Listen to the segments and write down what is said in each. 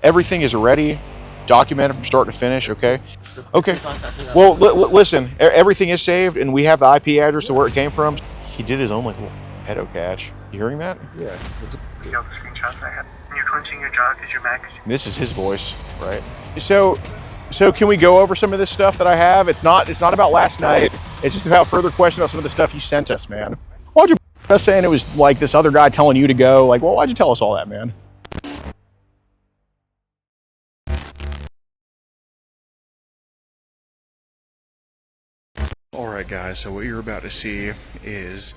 Everything is ready, documented from start to finish, okay? Okay. Well, listen, everything is saved, and we have the IP address to where it came from. He did his own like little pedo cache. You hearing that? Yeah. See all the screenshots I have. And you're clenching your jaw because you're mad. This is his voice, right? So can we go over some of this stuff that I have? It's not about last night. It's just about further questions about some of the stuff you sent us, man. Why'd you us saying it was like this other guy telling you to go? Like, well, why'd you tell us all that, man? All right, guys, so what you're about to see is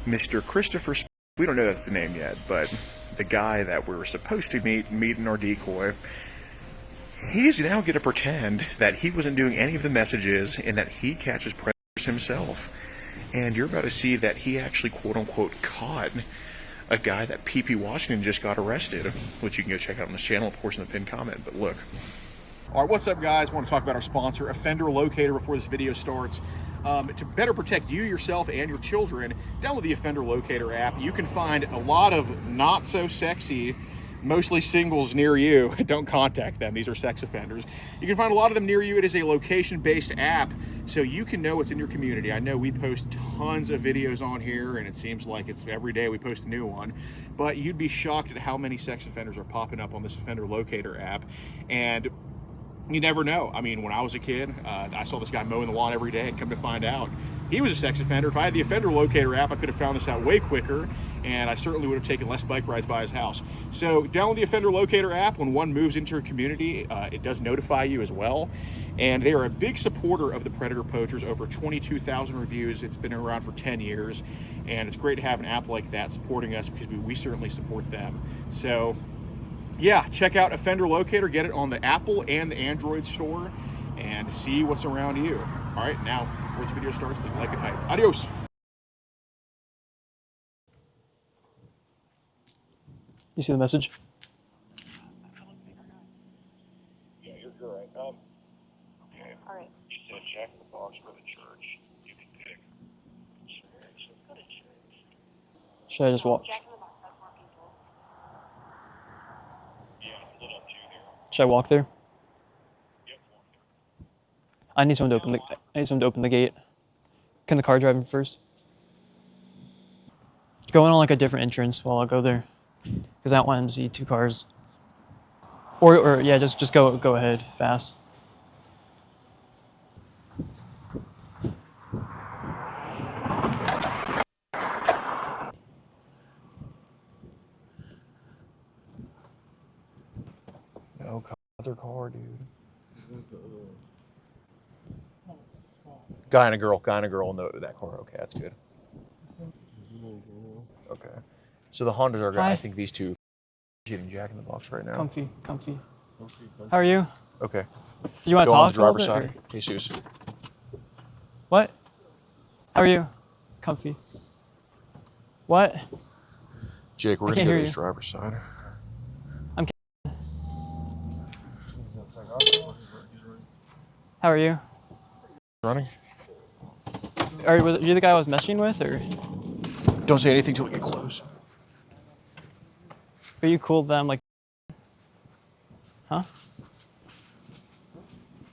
Mr. Christopher. We don't know that's the name yet, but the guy that we were supposed to meet in our decoy, he's now going to pretend that he wasn't doing any of the messages and that he catches predators himself. And you're about to see that he actually, quote-unquote, caught a guy that PP Washington just got arrested, which you can go check out on this channel, of course, in the pinned comment, but look. All right, what's up, guys? I want to talk about our sponsor, Offender Locator, before this video starts. To better protect you, yourself, and your children, download the Offender Locator app. You can find a lot of not-so-sexy, mostly singles near you. Don't contact them. These are sex offenders. You can find a lot of them near you. It is a location-based app, so you can know what's in your community. I know we post tons of videos on here, and it seems like it's every day we post a new one, but you'd be shocked at how many sex offenders are popping up on this Offender Locator app. And you never know. I mean, when I was a kid, I saw this guy mowing the lawn every day, and come to find out, he was a sex offender. If I had the Offender Locator app, I could have found this out way quicker, and I certainly would have taken less bike rides by his house. So download the Offender Locator app. When one moves into your community, it does notify you as well. And they are a big supporter of the Predator Poachers, over 22,000 reviews. It's been around for 10 years, and it's great to have an app like that supporting us, because we certainly support them. So yeah, check out Offender Locator. Get it on the Apple and the Android store and see what's around you. All right, now, before this video starts, leave a like and hype. Adios. You see the message? Yeah, you're correct. Okay. All right. You said check the box for the church. You can pick. Church. Let's go to church. Should I just walk? Should I walk there? I need someone to open the gate. Can the car drive in first? Go in on like a different entrance while I go there, because I don't want him to see two cars. Or yeah, just go ahead fast. No, other car, dude. Guy and a girl in that car. Okay, that's good. Okay. So the Hondas are, I think these two getting Jack in the Box right now. Comfy. How are you? Okay. Do you want to Go talk? on the driver's side. Jesus. What? How are you? Comfy. What? Jake, we're gonna go to his driver's side. How are you? Running? Are you the guy I was messaging with, or? Don't say anything till we get close. Are you cool with them, like? Huh?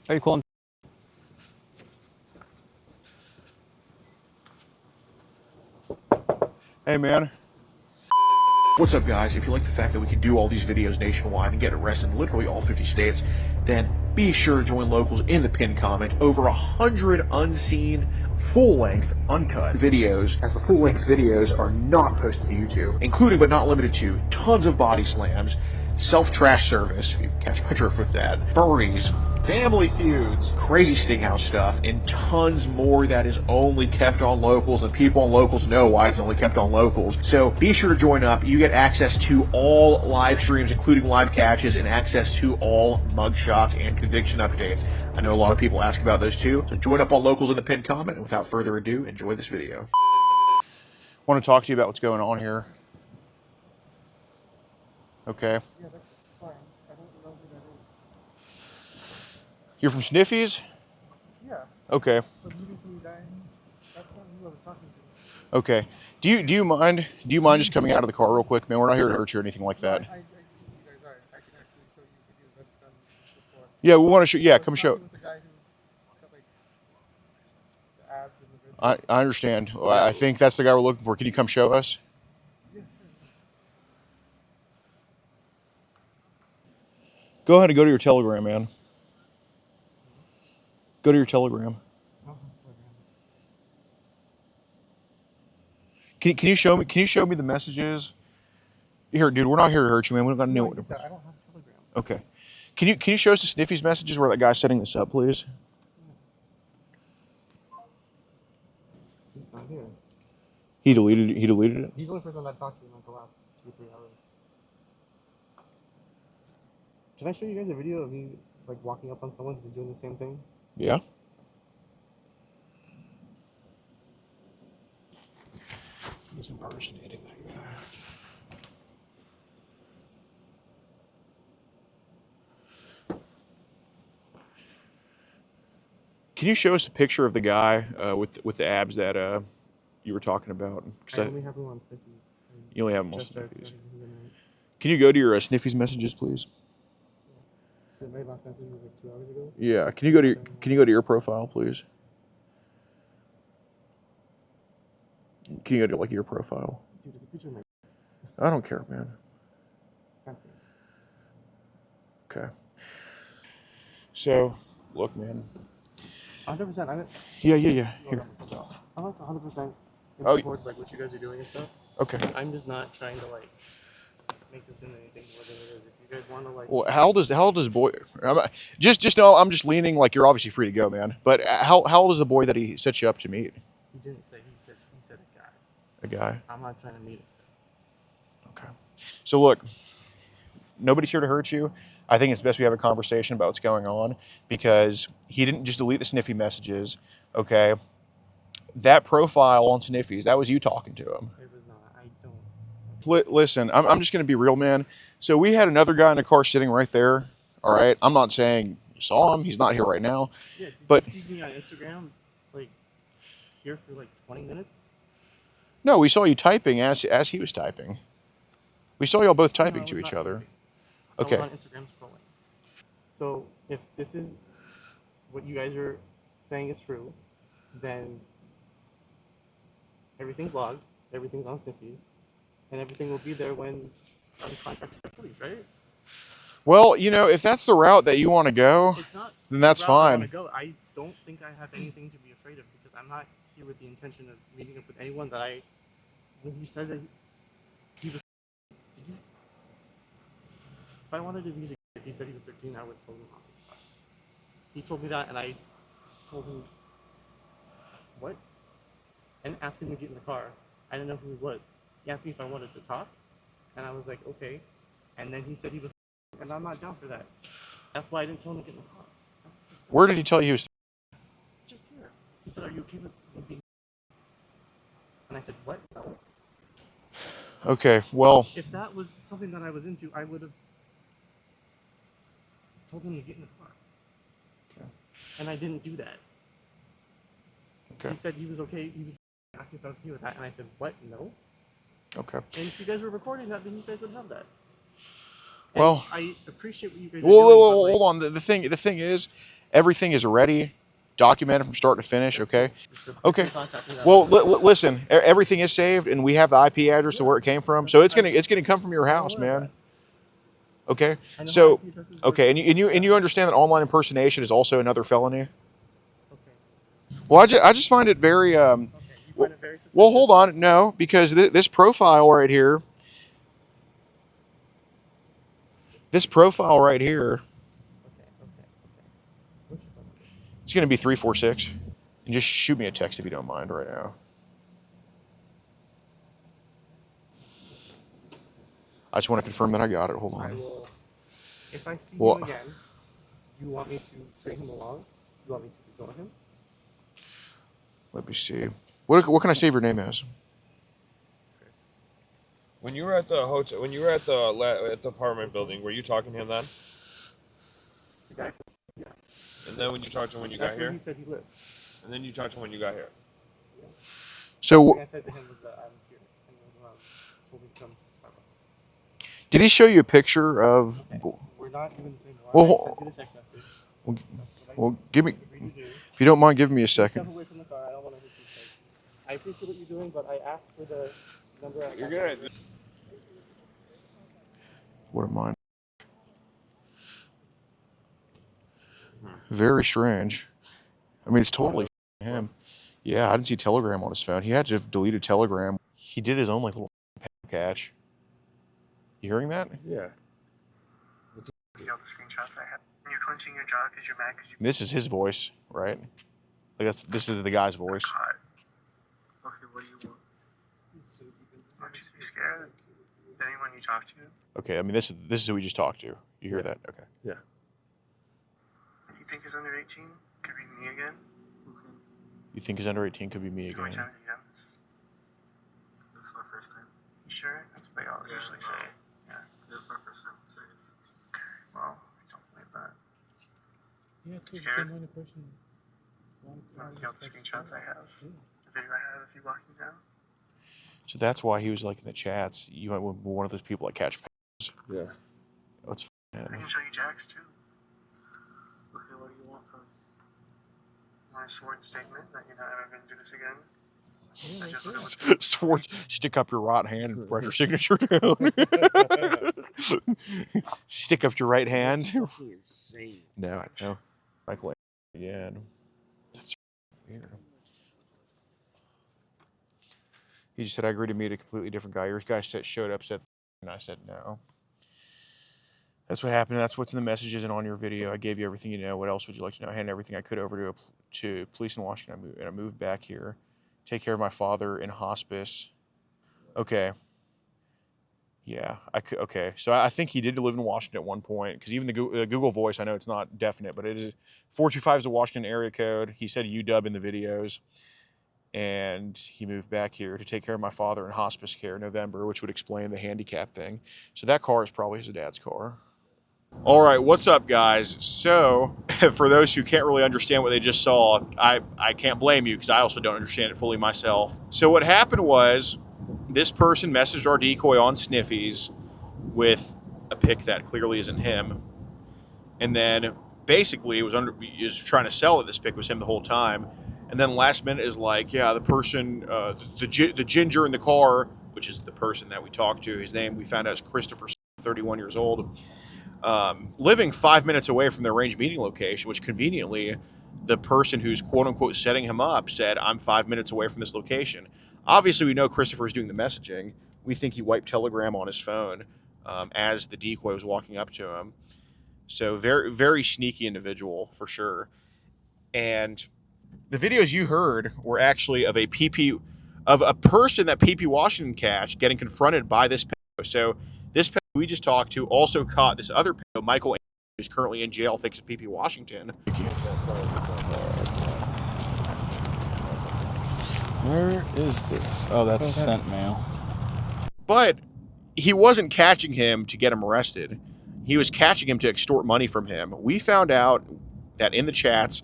Are you cool? Hey, man. What's up, guys? If you like the fact that we can do all these videos nationwide and get arrested in literally all 50 states, then be sure to join locals in the pinned comment. Over 100 unseen, full-length, uncut videos, as the full-length videos are not posted to YouTube, including but not limited to tons of body slams, self-trash service, you catch my drift with that, furries, family feuds, crazy Stinghouse stuff, and tons more that is only kept on locals, and people on locals know why it's only kept on locals. So be sure to join up. You get access to all live streams, including live catches, and access to all mugshots and conviction updates. I know a lot of people ask about those too, so join up on locals in the pinned comment, and without further ado, enjoy this video. I want to talk to you about what's going on here. Okay. Yeah, that's fine. I don't know who that is. You're from Sniffies? Yeah. Okay. But you didn't see me dying. That's not who I was talking to. Okay. Do you mind just coming out of the car real quick, man? We're not here to hurt you or anything like that. I you guys are. I can actually show Yeah, we want to show. Yeah, come show. With the guy who's got like the abs and the ribs. I understand. I think that's the guy we're looking for. Can you come show us? Go ahead and go to your Telegram, man. Go to your Telegram. Can you show me? Can you show me the messages? Here, dude. We're not here to hurt you, man. We don't got to know. I don't have Telegram. Okay. Can you show us the Sniffy's messages where that guy's setting this up, please? He's not here. He deleted it. He deleted it. He's the only person I've talked to in like the last 2 or 3 hours. Can I show you guys a video of me like walking up on someone who's doing the same thing? Yeah. He's impersonating that guy. Can you show us a picture of the guy with the abs that you were talking about? I only have him on Sniffy's. You only have him on Just Sniffy's. verified. Can you go to your Sniffy's messages, please? So my last message was like 2 hours ago. Yeah. Can you go to your profile, please? Can you go to like your profile? Dude, there's a picture of my. I don't care, man. That's me. Okay. So, look, man. 100%. I'm. Yeah. Here. I'm like 100% in Oh, support like what you guys are doing and stuff. Okay. I'm just not trying to like make this into anything more than it is. If you guys want to like. Well, how old is boy? Just know I'm just leaning like you're obviously free to go, man. But how old is the boy that he set you up to meet? He didn't say. He said a guy. A guy. I'm not trying to meet him. Okay. So look, nobody's here to hurt you. I think it's best we have a conversation about what's going on because he didn't just delete the Sniffy messages. Okay. That profile on Sniffy's, that was you talking to him. It was not. I don't. Listen, I'm just going to be real, man. So we had another guy in the car sitting right there. All right. I'm not saying you saw him. He's not here right now. Yeah. Did But you see me on Instagram like here for like 20 minutes? no, we saw you typing as he was typing. We saw y'all both typing No, I to was each not other. typing. Okay. I was on Instagram scrolling. So if this is what you guys are saying is true, then everything's logged, everything's on Sniffy's, and everything will be there when I'm contacted by police, right? Well, if that's the route that you want to go, It's not. then that's the route I fine. wanna go. I don't think I have anything to be afraid of because I'm not here with the intention of meeting up with anyone that I. When he said that he was. Did you? If I wanted to use if he said he was 13, I would have told him. He told me that, and I told him what? And asked him to get in the car. I didn't know who he was. He asked me if I wanted to talk, and I was like, okay. And then he said he was, and I'm not down for that. That's why I didn't tell him to get in the car. That's disgusting. Where did he tell you he was? Just here. He said, "Are you okay with me being?" And I said, "What? No." Okay, well, If that was something that I was into, I would have told him to get in the car. Okay. And I didn't do that. Okay. He said he was okay. He was asking if I was okay with that, and I said, "What? No." Okay. And if you guys were recording that, then you guys would have that. And Well, I appreciate what you guys are Whoa, doing. whoa, but, whoa, like, hold on. The thing is, everything is ready, documented from start to finish. Okay. the Okay. person contacting that- Well, listen. Everything is saved, and we have the IP address to where it came from. So it's gonna come from your house, man. Okay. I know So how IP addresses work. okay, and you understand that online impersonation is also another felony. Okay. Well, I just find it very Okay. You find it very suspicious. Well, hold on. No, because this profile right here. This profile right here, Okay. What's your phone number? it's going to be 346. And just shoot me a text if you don't mind right now. I just want to confirm that I got it. Hold I on. will. If I see Well- him again, do you want me to string him along? Do you want me to ignore him? Let me see. What can I save your name as? Chris. When you were at the hotel, when you were at the apartment building, were you talking to him then? The guy. Yeah. And then when you talked to him when you That's got where here? he said he lived. And then you talked to him when you got here? So, The thing I said to him was that I'm here and he was around, so we come to Starbucks. did he show you a picture of? We're not even saying no. Well, I sent you the text message. Well, That's what well, give me, agreed to do. if you don't mind, give me a Step second. away from the car. I don't want to hurt you. Guys. I appreciate what you're doing, but I asked for the number. You're good. What am I? Very strange. I mean, it's totally him. Yeah, I didn't see Telegram on his phone. He had to have deleted Telegram. He did his own like little catch. You hearing that? Yeah. See all the screenshots I have. And you're clenching your jaw because you're mad because you This is his voice, right? Like this is the guy's voice. caught. Okay, what do you want? Want you to be scared of anyone you talk to? Okay, I mean this is who we just talked to. You hear that? Okay. Yeah. That you think is under 18? Could be me again? Okay. You think he's under 18 could be me How many again? times have you done this? This is my first time. You sure? That's what they all usually say. Yeah. This is my first time. I'm serious. Well, I don't believe that. Yeah, it's the same way person. Want to see all the screenshots I have? The video I have of you walking down? So that's why he was like in the chats. You might be one of those people that catch. Yeah. Oh, it's I can show you Jack's too. Okay, what do you want from me? Want a sworn statement that you're not ever going to do this again? I just look at Sword, stick up your right hand and write your signature down. Stick up your right hand. Insane. No, I know. Michael again. That's weird. He just said, I agreed to meet a completely different guy. Your guy showed up, said, and I said no. That's what happened. That's what's in the messages and on your video. I gave you everything you know. What else would you like to know? I handed everything I could over to police in Washington. I moved back here. Take care of my father in hospice. Okay. Yeah, I could. Okay, so I think he did live in Washington at one point, because even the Google Voice, I know it's not definite, but it is 425 is the Washington area code. He said UW in the videos, and he moved back here to take care of my father in hospice care in November, which would explain the handicap thing. So that car is probably his dad's car. All right, what's up, guys? So, for those who can't really understand what they just saw, I can't blame you, because I also don't understand it fully myself. So what happened was, this person messaged our decoy on Sniffies with a pic that clearly isn't him, and then basically is trying to sell it. This pic was him the whole time, and then last minute is like, yeah, the person, the ginger in the car, which is the person that we talked to, his name we found out is Christopher, 31 years old. Living 5 minutes away from their range meeting location, which conveniently the person who's quote unquote setting him up said, I'm 5 minutes away from this location. Obviously, we know Christopher's doing the messaging. We think he wiped Telegram on his phone as the decoy was walking up to him. So very, very sneaky individual for sure. And the videos you heard were actually of a person that PP Washington catched getting confronted by this pedo. So this pedo we just talked to also caught this other pedo, Michael, who's currently in jail thanks to PP Washington. Where is this? Oh, that's sent mail. But he wasn't catching him to get him arrested. He was catching him to extort money from him. We found out that in the chats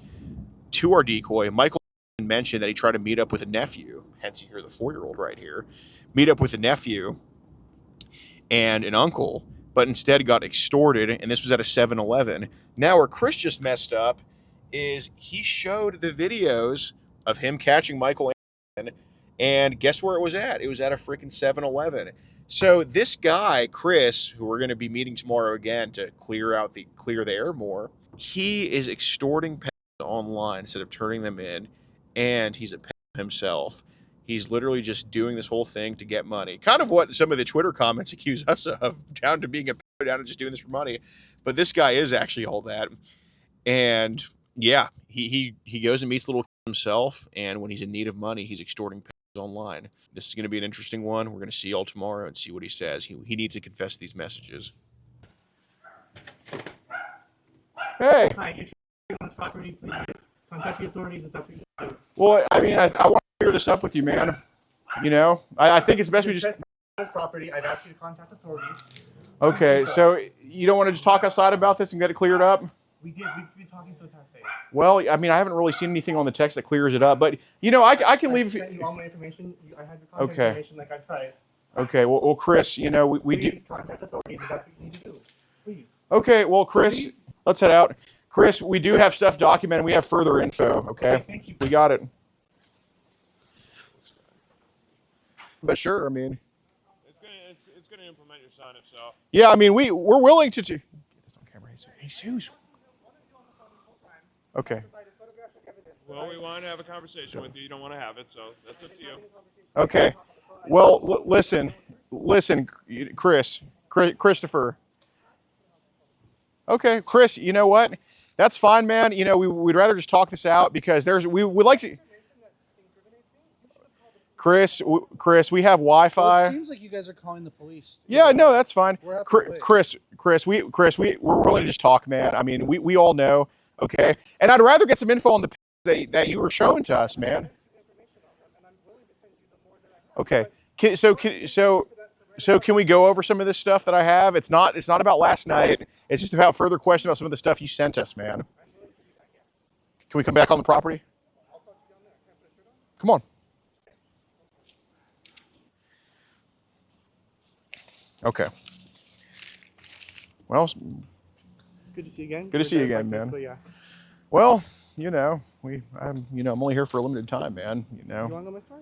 to our decoy, Michael mentioned that he tried to meet up with a nephew. Hence, you hear the 4-year-old right here. Meet up with a nephew and an uncle, but instead got extorted, and this was at a 7-Eleven. Now, where Chris just messed up is he showed the videos of him catching Michael, and guess where it was at? It was at a freaking 7-Eleven. So this guy, Chris, who we're going to be meeting tomorrow again to clear the air more, he is extorting pets online instead of turning them in, and he's a pet himself. He's literally just doing this whole thing to get money. Kind of what some of the Twitter comments accuse us of, down to being a pet, down to just doing this for money. But this guy is actually all that. And yeah, he goes and meets little himself, and when he's in need of money, he's extorting pets online. This is going to be an interesting one. We're going to see y'all tomorrow and see what he says. He needs to confess these messages. Hey. Hi, you're on this property. Please contact the authorities if that's what you do. Well, I mean, I want to clear this up with you, man. You know, I think it's best we just... This property, I've asked you to contact authorities. Okay, so you don't want to just talk outside about this and get it cleared up? We've been talking for the past day. Well, I mean, I haven't really seen anything on the text that clears it up, but, you know, I can leave... I sent you all my information. I had your contact information like I tried. Okay, well, Chris, you know, we do... Please contact authorities if that's what you need to do. Please. Okay, well, Chris, let's head out. Chris, we do have stuff documented. We have further info, okay? Thank you. We got it. But sure, I mean, It's gonna implement your son if so. yeah, I mean, we're willing to. Get this on camera. Jesus. Okay. Well, we want to have a conversation with you. You don't want to have it, so that's up to you. Okay. Well, listen, Christopher. Okay, Chris. You know what? That's fine, man. You know, we'd rather just talk this out because we would like to. Chris, we have Wi-Fi. Well, it seems like you guys are calling the police. Yeah, no, that's fine. We're happy to wait. Chris, we're willing to just talk, man. I mean, we all know, okay? And I'd rather get some info on the that you were showing to us, man. Okay. So can we go over some of this stuff that I have? It's not about last night. It's just about further questions about some of the stuff you sent us, man. Can we come back on the property? Come on. Okay. Well, Good to see you again. Good to see you again, Like this, man. but yeah. well, you know, I'm only here for a limited time, man. You You know. want to know my story?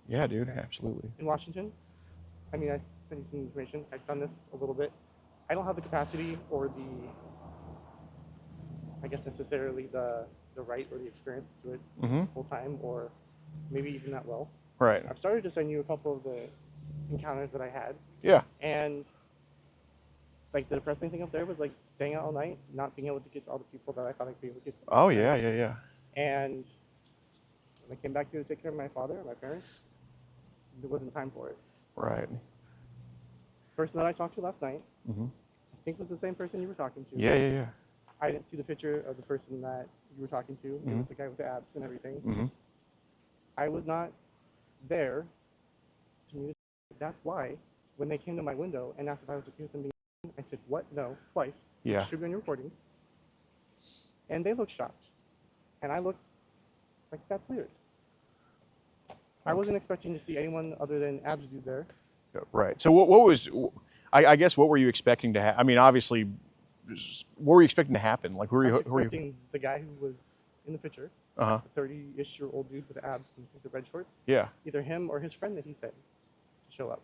Yeah, dude, absolutely. In Washington, I mean, I sent you some information. I've done this a little bit. I don't have the capacity or I guess necessarily the right or the experience to do it Mm-hmm. full time or maybe even that well. Right. I've started to send you a couple of the encounters that I had, Yeah. and like the depressing thing up there was like staying out all night, not being able to get to all the people that I thought I'd be able to get to. Oh yeah, yeah, yeah. And when I came back here to take care of my father and my parents, there wasn't time for it. Right. Person that I talked to last night, Mm-hmm. I think was the same person you were talking to. Yeah, yeah, yeah. I didn't see the picture of the person that you were talking to. It was the guy with the abs and everything. Mm-hmm. I was not there to meet. That's why when they came to my window and asked if I was okay with them being, I said, "What? No," twice. Yeah. It should be on your recordings. And they looked shocked, and I looked like that's weird. I wasn't expecting to see anyone other than abs dude there. Right. So what was, I guess, what were you expecting to happen? I mean, obviously, what were you expecting to happen? Like, I was who were you? expecting the guy who was in the picture, Uh-huh. the 30-ish-year-old dude with the abs and the red shorts, Yeah. either him or his friend that he said to show up.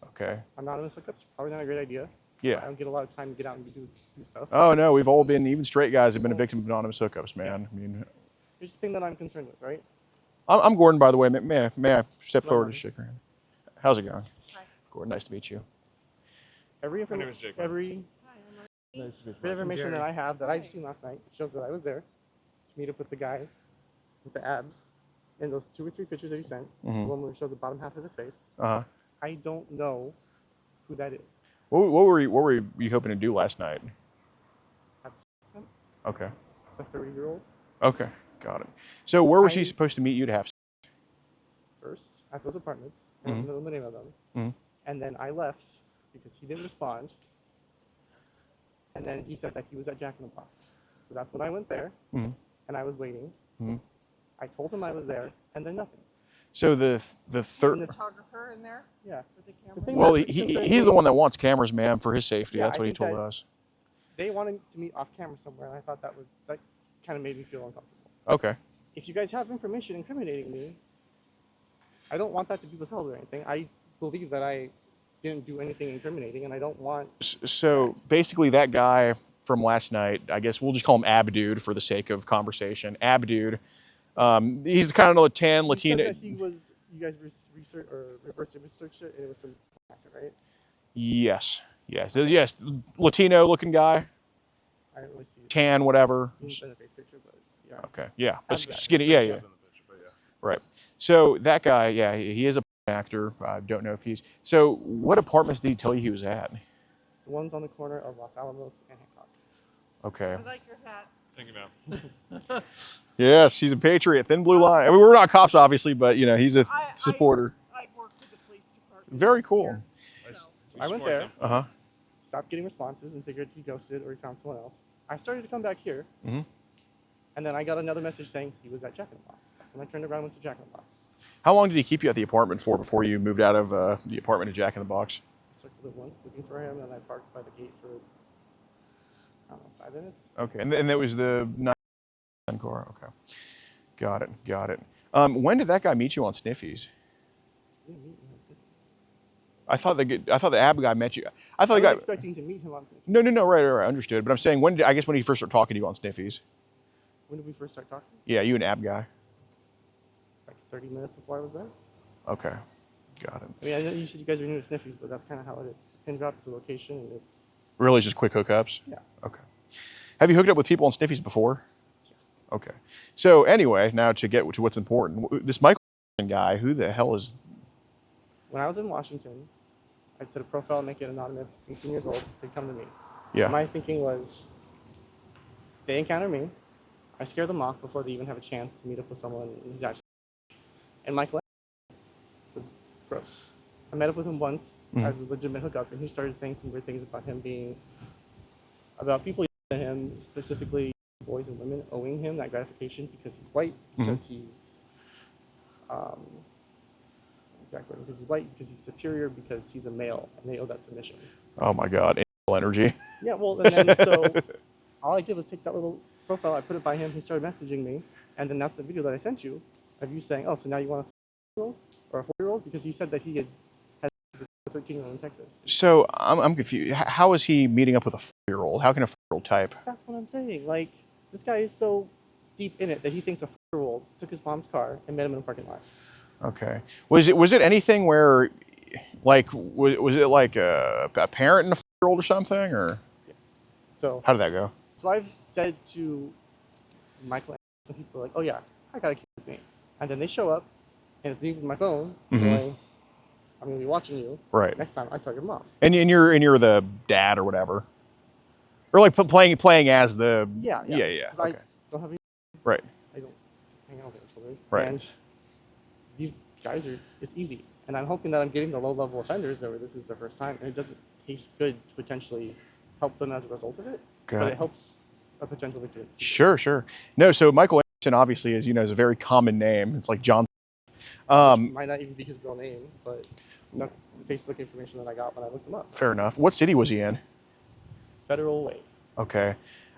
Okay. Anonymous hookups, probably not a great idea. I Yeah. don't get a lot of time to get out and do stuff. Oh, no, we've all been, even straight guys have been a victim of anonymous hookups, man. I mean, Here's the thing that I'm concerned with, right? I'm Gordon, by the way. May I step Hello, forward Gordon. to shake your hand? How's it going? Hi. Gordon, nice to meet you. Every My name is Jake. every Hi, I'm Mark. Nice to meet bit of information that Jerry. I have that I've seen last night shows that I was there to meet up with the guy with the abs in those 2 or 3 pictures that he sent. Mhm. The one where it shows the bottom half of his face. Uh-huh. I don't know who that is. What were you hoping to do last night? Have sex with him, Okay. the 30-year-old Okay. Got it. So where was he I- supposed to meet you to have? first at those apartments. I don't know the name of them. Mhm. And then I left because he didn't respond. And then he said that he was at Jack in the Box. So that's when I went there, Mhm. and I was waiting. Mhm. I told him I was there, and then nothing. So the third. Photographer in there Yeah. with the camera. thing Well, that concerns he's me- the one that wants cameras, man, for his safety. Yeah, That's I what he think told that- us. They wanted to meet off camera somewhere, and I thought that kind of made me feel uncomfortable. Okay. If you guys have information incriminating me, I don't want that to be withheld or anything. I believe that I didn't do anything incriminating, and I don't want. So basically, that guy from last night, I guess we'll just call him Abdude for the sake of conversation. Abdude. He's kind of a tan You Latino. said that he was. You guys research or reverse image searched it, and it was some actor, right? Yes. Latino-looking guy, I didn't really see it. tan, whatever. He didn't send a face picture, but yeah. Okay. Yeah. But How's that? skinny. Yeah. Right. So that guy, yeah, he is a actor. I don't know if he's. So what apartments did he tell you he was at? The one's on the corner of Los Alamos and Hancock. Okay. I like your hat. Thank you, ma'am. Yes, he's a patriot. Thin blue line. I mean, we're not cops, obviously, but you know, he's a supporter. I work with the police department. Very cool. here, so. I went Support there. them. Uh huh. Stopped getting responses and figured he ghosted or he found someone else. I started to come back here, Mhm. and then I got another message saying he was at Jack in the Box. That's when I turned around and went to Jack in the Box. How long did he keep you at the apartment for before you moved out of the apartment to Jack in the Box? I circled it once looking for him, and I parked by the gate for I don't know, 5 minutes. Okay, and that was the 9 car. Okay, got it, got it. When did that guy meet you on Sniffies? We didn't meet him on Snippets. I thought the ab guy met you. I thought I the was guy. expecting to meet him on Snippets. No, right, understood. But I'm saying when I guess when he first started talking to you on Sniffies. When did we first start talking? Yeah, you and ab guy. Like 30 minutes before I was there. Okay, got it. I mean, I know you said you guys are new to Sniffies, but that's kind of how it is. It's a pin drop, it's a location, and it's... Really, just quick hookups. Yeah. Okay. Have you hooked up with people on Sniffies before? Yeah. Okay. So anyway, now to get to what's important, this Michael guy, who the hell is? When I was in Washington, I'd set a profile, make it anonymous, 18 years old, they'd come to me. Yeah. My thinking was, they encounter me, I scare them off before they even have a chance to meet up with someone who's actually... And Michael was gross. I met up with him once as a legitimate hookup, and he started saying some weird things about him being... about people to him, specifically boys and women, owing him that gratification because he's white, because he's... exactly, because he's white, because he's superior, because he's a male, and they owe that submission. Oh my God, energy. Yeah, well, and then so all I did was take that little profile, I put it by him, he started messaging me, and then that's the video that I sent you of you saying, oh, so now you want a 4-year-old or a 4-year-old? Because he said that he had a 13-year-old in Texas. So I'm confused. How is he meeting up with a 4-year-old? How can a 4-year-old type? That's what I'm saying. Like, this guy is so deep in it that he thinks a 4-year-old took his mom's car and met him in a parking lot. Okay. Was it anything where, like, was it like a parent and a 4-year-old or something, or? Yeah. So how did that go? So I've said to Michael, some people are like, oh yeah, I got a kid with me. And then they show up, and it's me with my phone, going, I'm going to be watching you. Right. Next time, I tell your mom. And you're the dad or whatever, or like playing as the. Yeah. Okay. I don't have any. Right. I don't hang out with their children. Right. And these guys it's easy. And I'm hoping that I'm getting the low-level offenders where this is their first time, and it doesn't taste good to potentially help them as a result of it. But it helps a potential victim. Sure. No, so Michael Anderson obviously, as you know, is a very common name. It's like John. Might not even be his real name, but that's the Facebook information that I got when I looked him up. Fair enough. What city was he in? Federal Way. Okay.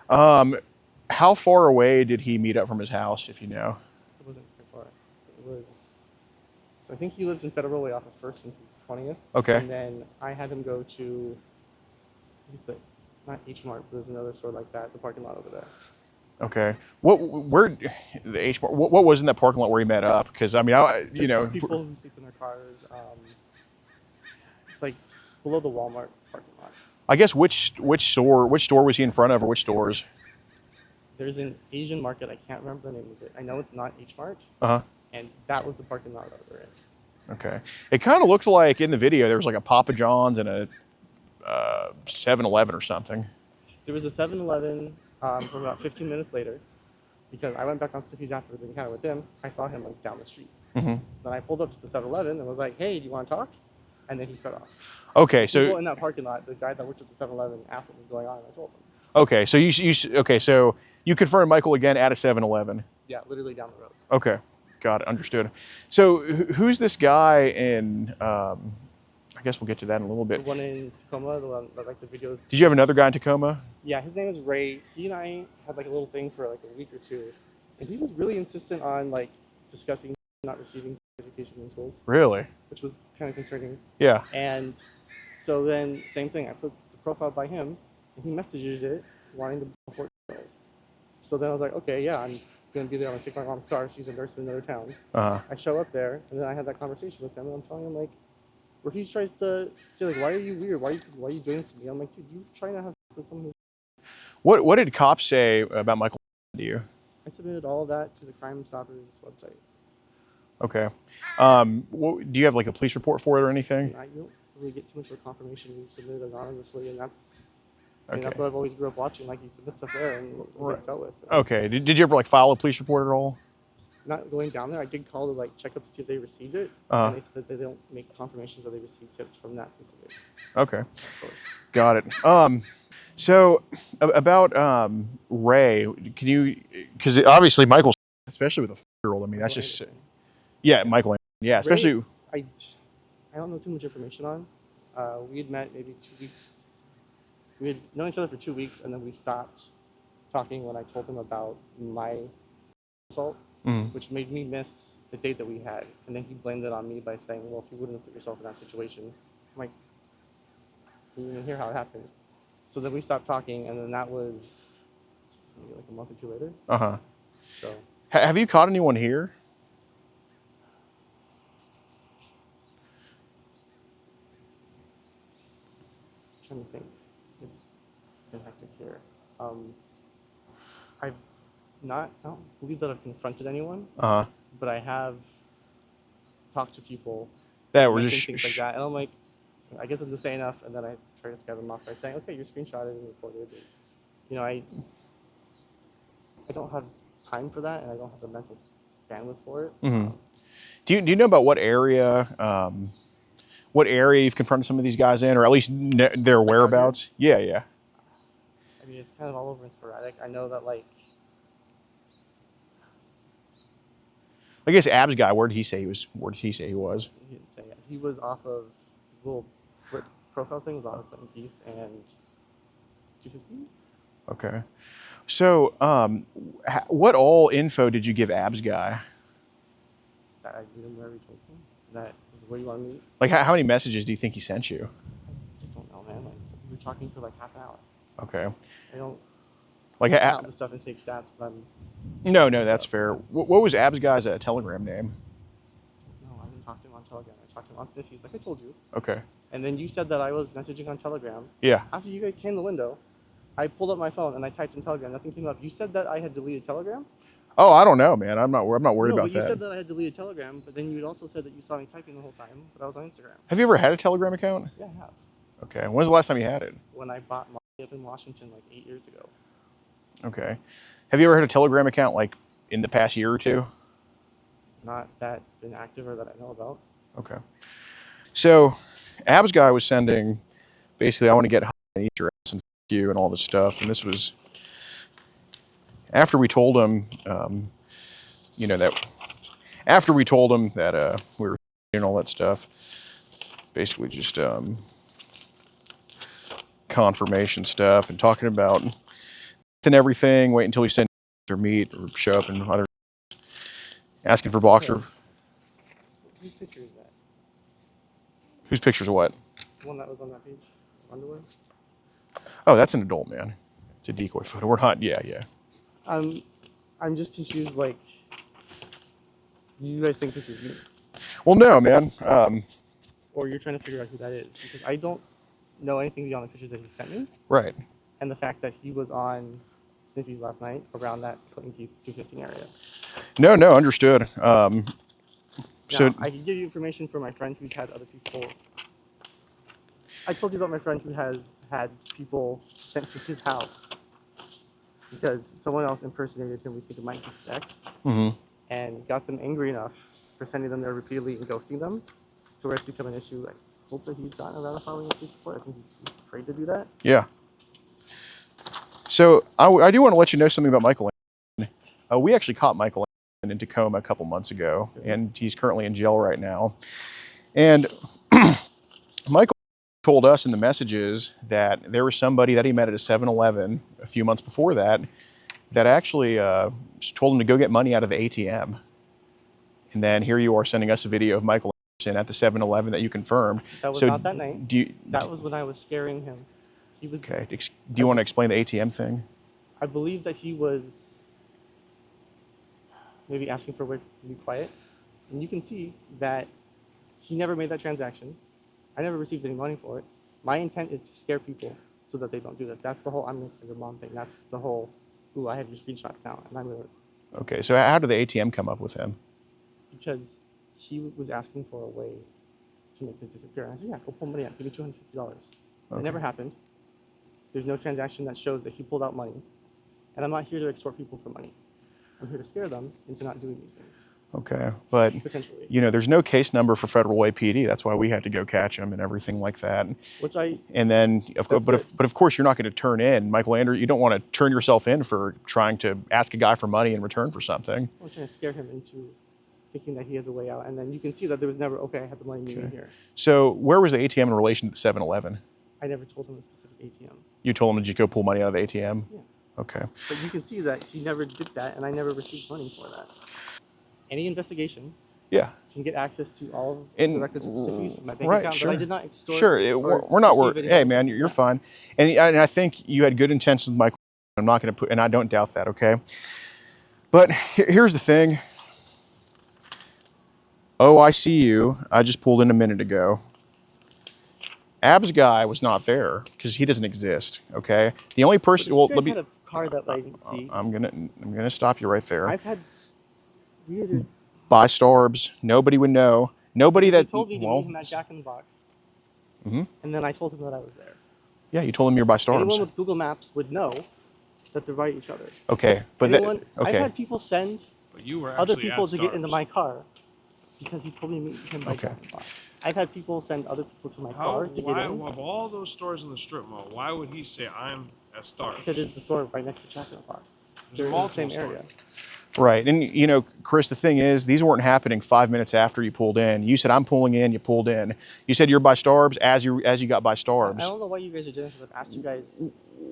How far away did he meet up from his house, if you know? It wasn't very far. It was... So I think he lives in Federal Way off of 1st and 20th. Okay. And then I had him go to... He's like... Not H Mart, but there's another store like that, the parking lot over there. Okay. Where the H Mart? What was in that parking lot where he met up? Because I mean, People who sleep in their cars. It's like below the Walmart parking lot. I guess which store was he in front of, or which stores? There's an Asian market. I can't remember the name of it. I know it's not H Mart. And that was the parking lot that we were in. Okay. It kind of looked like in the video there was like a Papa John's and a 7-Eleven or something. There was a 7-Eleven for about 15 minutes later, because I went back on Stiffy's after the encounter with him. I saw him like down the street. So then I pulled up to the 7-Eleven and was like, "Hey, do you want to talk?" And then he sped off. Okay, so people in that parking lot, the guy that worked at the 7-Eleven asked what was going on, and I told him. Okay, so you confirmed Michael again at a 7-Eleven. Yeah, literally down the road. Okay, got it, understood. So who's this guy in? I guess we'll get to that in a little bit. The one in Tacoma, the one that like the videos. Did you have another guy in Tacoma? Yeah, his name is Ray. He and I had like a little thing for like a week or two, and he was really insistent on like discussing not receiving education in schools. Really? Which was kind of concerning. Yeah. And so then same thing. I put the profile by him, and he messages it wanting to be a 14-year-old. So then I was like, okay, yeah, I'm gonna be there. I'm gonna take my mom's car. She's a nurse in another town. I show up there, and then I had that conversation with him, and I'm telling him like, where he tries to say like, why are you weird? Why are you doing this to me? I'm like, dude, you trying to have sex with someone who... What did cops say about Michael to you? I submitted all of that to the Crime Stoppers website. Okay. Do you have like a police report for it or anything? You don't really get too much of a confirmation. You submit it anonymously, and that's Okay. that's what I've always grew up watching. Like, you submit stuff there and what it's dealt with. Okay. Did you ever like file a police report at all? Not going down there, I did call to like check up to see if they received it, and they said that they don't make confirmations that they received tips from that specific. Okay. Got it. So about Ray, can you? Because obviously Michael's, especially with a 4-year-old. I mean, that's just. Yeah, Michael. Yeah, especially. Ray, I don't know too much information on. We had met maybe 2 weeks We had known each other for 2 weeks, and then we stopped talking when I told him about my assault, which made me miss the date that we had. And then he blamed it on me by saying, well, if you wouldn't have put yourself in that situation. I'm like, you didn't even hear how it happened. So then we stopped talking, and then that was maybe like a month or two later. Uh-huh. So Have you caught anyone here? I'm trying to think. It's been hectic here. I don't believe that I've confronted anyone, Uh-huh. but I have talked to people That were mentioned just things like that, and I'm like, I get them to say enough, and then I try to scare them off by saying, okay, you're screenshotted and recorded. And, you know, I don't have time for that, and I don't have the mental bandwidth for it. Do you know about what area you've confronted some of these guys in, or at least their whereabouts? Yeah, yeah. I mean, it's kind of all over and sporadic. I know that, like, I guess Ab's guy. Where did he say he was? Where did he say he was? he didn't say it. He was off of his little profile thing was off of Clinton Keith and 250. Okay. So, what all info did you give Ab's guy? That I didn't already told him. That is where you want to meet. Like, how many messages do you think he sent you? I don't know, man. Like, we were talking for like half an hour. Okay. I don't Like, count the stuff and take stats, but I'm. No, that's fair. What was Ab's guy's Telegram name? No, I didn't talk to him on Telegram. I talked to him on Sniffies, like I told you. Okay. And then you said that I was messaging on Telegram. Yeah. After you guys came in the window, I pulled up my phone and I typed in Telegram. Nothing came up. You said that I had deleted Telegram? Oh, I don't know, man. I'm not worried No, about but you that. said that I had deleted Telegram, but then you had also said that you saw me typing the whole time, but I was on Instagram. Have you ever had a Telegram account? Yeah, I have. Okay. When's the last time you had it? When I bought Murrieta in Washington like 8 years ago. Okay. Have you ever had a Telegram account like in the past year or two? Not that's been active or that I know about. Okay. So, Ab's guy was sending, basically, I want to get high and eat your ass and f you and all this stuff. And this was after we told him, after we told him that we were doing all that stuff. Basically, just confirmation stuff and talking about and everything. Wait until we send or meet or show up and other asking for boxer. Whose picture is that? Whose picture's what? The one that was on that page? Underwear? Oh, that's an adult man. It's a decoy photo. We're not. Yeah. I'm just confused. Like, you guys think this is me, Well, no, man. or you're trying to figure out who that is? Because I don't know anything beyond the pictures that he sent me, Right. and the fact that he was on Sniffies last night around that Clinton Keith 215 area. No, understood. So Now, I can give you information from my friend who's had other people. I told you about my friend who has had people sent to his house because someone else impersonated him. We think it might be his ex, and got them angry enough for sending them there repeatedly and ghosting them, to where it's become an issue. I hope that he's gotten around to filing a police report. I think he's afraid to do that. yeah. So I do want to let you know something about Michael. We actually caught Michael in Tacoma a couple months ago, and he's currently in jail right now. And Michael told us in the messages that there was somebody that he met at a 7-Eleven a few months before that actually told him to go get money out of the ATM. And then here you are sending us a video of Michael at the 7-Eleven that you confirmed. That was So not that night. That was when I was scaring him. He was. Okay. Do you want to explain the ATM thing? I believe that he was maybe asking for a way to be quiet. And you can see that he never made that transaction. I never received any money for it. My intent is to scare people so that they don't do this. That's the whole I'm going to scare your mom thing. That's the whole, ooh, I have your screenshots now. And I'm going to. Okay. So how did the ATM come up with him? Because he was asking for a way to make this disappear. And I said, yeah, go pull money out. Give me $250. Okay. It never happened. There's no transaction that shows that he pulled out money. And I'm not here to extort people for money. I'm here to scare them into not doing these things. Okay, but Potentially. there's no case number for federal APD. That's why we had to go catch him and everything like that. Which I. And then, but of course, you're not going to turn in Michael Andrew. You don't want to turn yourself in for trying to ask a guy for money in return for something. I'm trying to scare him into thinking that he has a way out. And then you can see that there was never, okay, I have the money, meet me here. So where was the ATM in relation to the 7-Eleven? I I never told him a specific ATM. You told him to just go pull money out of the ATM? Yeah. Okay. But you can see that he never did that, and I never received money for that. Any investigation Yeah. can get access to all of And the records of stiffies from my bank right, account sure. that I did not extort. Sure, we're not receive worried. any Hey, funds man, from. you're fine. And I think you had good intentions with Michael. I'm not going to put, and I don't doubt that, okay? But here's the thing. Oh, I see you. I just pulled in a minute ago. Ab's guy was not there because he doesn't exist, okay? The only person, well, You guys let me, had a car that I didn't see. I'm gonna stop you right there. I've had weird. Buy Starbs, nobody would know. Nobody He that, told me to well, meet him at Jack in the Box. Mhm. And then I told him that I was there. yeah, you told him you're by Anyone Starbs. with Google Maps would know that they're by each other. Okay, but Anyone, I've okay. had people send But you were other actually people at to get into Starbs. my car because he told me to meet him by Okay. Jack in the Box. I've had people send other people to my How? car to Why? get in. Of all those stores in the strip mall, why would he say I'm at Starbs? That is the store right next to Jack in the Box. There's They're in the multiple same area. Right, and you know, Chris, the thing is, these weren't happening 5 minutes after you pulled in. You said, I'm pulling in, you pulled in. You said you're by Starbs as you got by I Starbs. don't know why you guys are doing this. I've asked you guys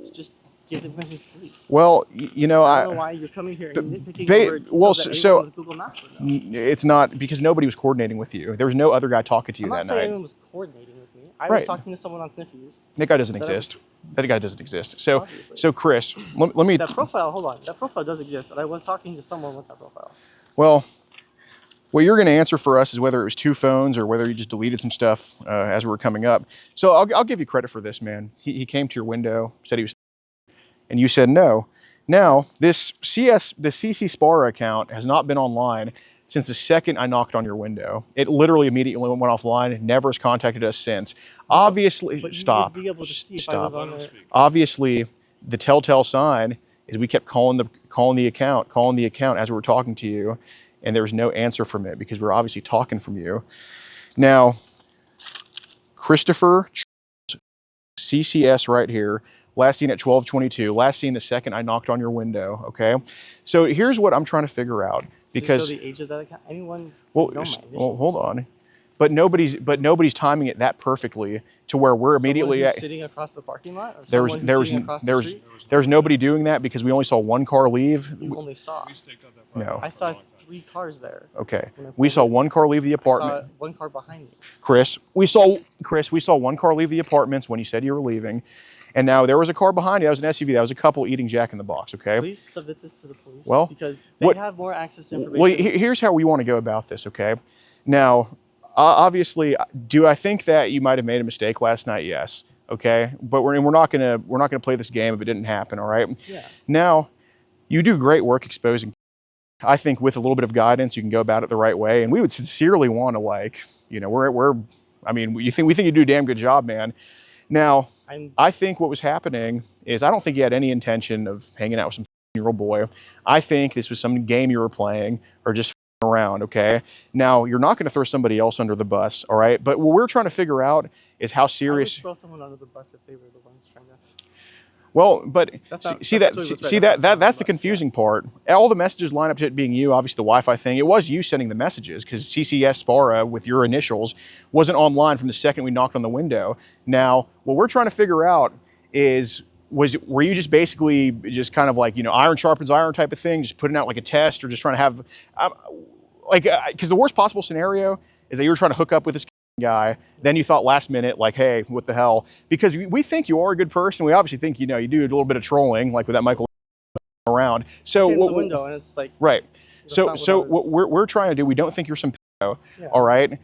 to just give the information to the police. Well, you know, I don't know why you're coming here and nitpicking over details well, that so- anyone with Google Maps would know. it's not because nobody was coordinating with you. There was no other guy talking to you I'm that not saying night. anyone was coordinating with me. I was Right. talking to someone on Sniffies. That guy doesn't That I- exist. That guy doesn't exist. So, Obviously. so Chris, let me. That profile, hold on. That profile does exist, and I was talking to someone with that profile. Well, what you're going to answer for us is whether it was two phones or whether you just deleted some stuff as we were coming up. So I'll give you credit for this, man. He came to your window, said he was, and you said no. Now, the CC Spara account has not been online since the second I knocked on your window. It literally immediately went offline, never has contacted us since. Obviously, But you stop. would be able to see if I Stop. was on there. Obviously, the telltale sign is we kept calling the account as we were talking to you, and there was no answer from it because we were obviously talking from you. Now, Christopher CCS right here, last seen at 12:22, last seen the second I knocked on your window, okay? So here's what I'm trying to figure out because So the age of that account, anyone well, would know my well, initials. hold on. But nobody's timing it that perfectly to where we're immediately Someone who's at, sitting across the parking lot, or there was someone there who's was sitting across the there was street. there was nobody doing that because we only saw one car leave. You only saw. We staked out that parking No. lot I for a saw long time. 3 cars there. Okay. When I We pulled saw in. one car leave the I apartment. saw 1 car behind me. Chris, we saw one car leave the apartments when you said you were leaving. And now there was a car behind you. That was an SUV. That was a couple eating Jack in the Box, okay? Please submit this to the police. Well, because they what- have more access to information. Well, here's how we want to go about this, okay? Now, obviously, do I think that you might have made a mistake last night? Yes, okay? But we're not gonna play this game if it didn't happen, all right? Yeah. Now, you do great work exposing. I think with a little bit of guidance, you can go about it the right way. And we would sincerely want to, like, you know, I mean, we think you do a damn good job, man. Now, I think what was happening is I don't think you had any intention of hanging out with some year-old boy. I think this was some game you were playing or just around, okay? Now, you're not going to throw somebody else under the bus, all right? But what we're trying to figure out is how I would serious. throw someone under the bus if they were the ones trying to. Well, but That's not- see that's that totally see respect. that's That's the not confusing part. All the messages line up to it being you. Obviously, the Wi-Fi thing. It was you sending the messages because CCS Spara with your initials wasn't online from the second we knocked on the window. Now, what we're trying to figure out is were you just basically just kind of like, you know, iron sharpens iron type of thing, just putting out like a test or just trying to have because the worst possible scenario is that you were trying to hook up with this guy, then you thought last minute, like, hey, what the hell? Because we think you are a good person. We obviously think, you know, you do a little bit of trolling, like with that Michael around. So Came in the window and it's like right. that's So not so what I was- what we're trying to do, we don't think you're some pedo, Yeah. all right?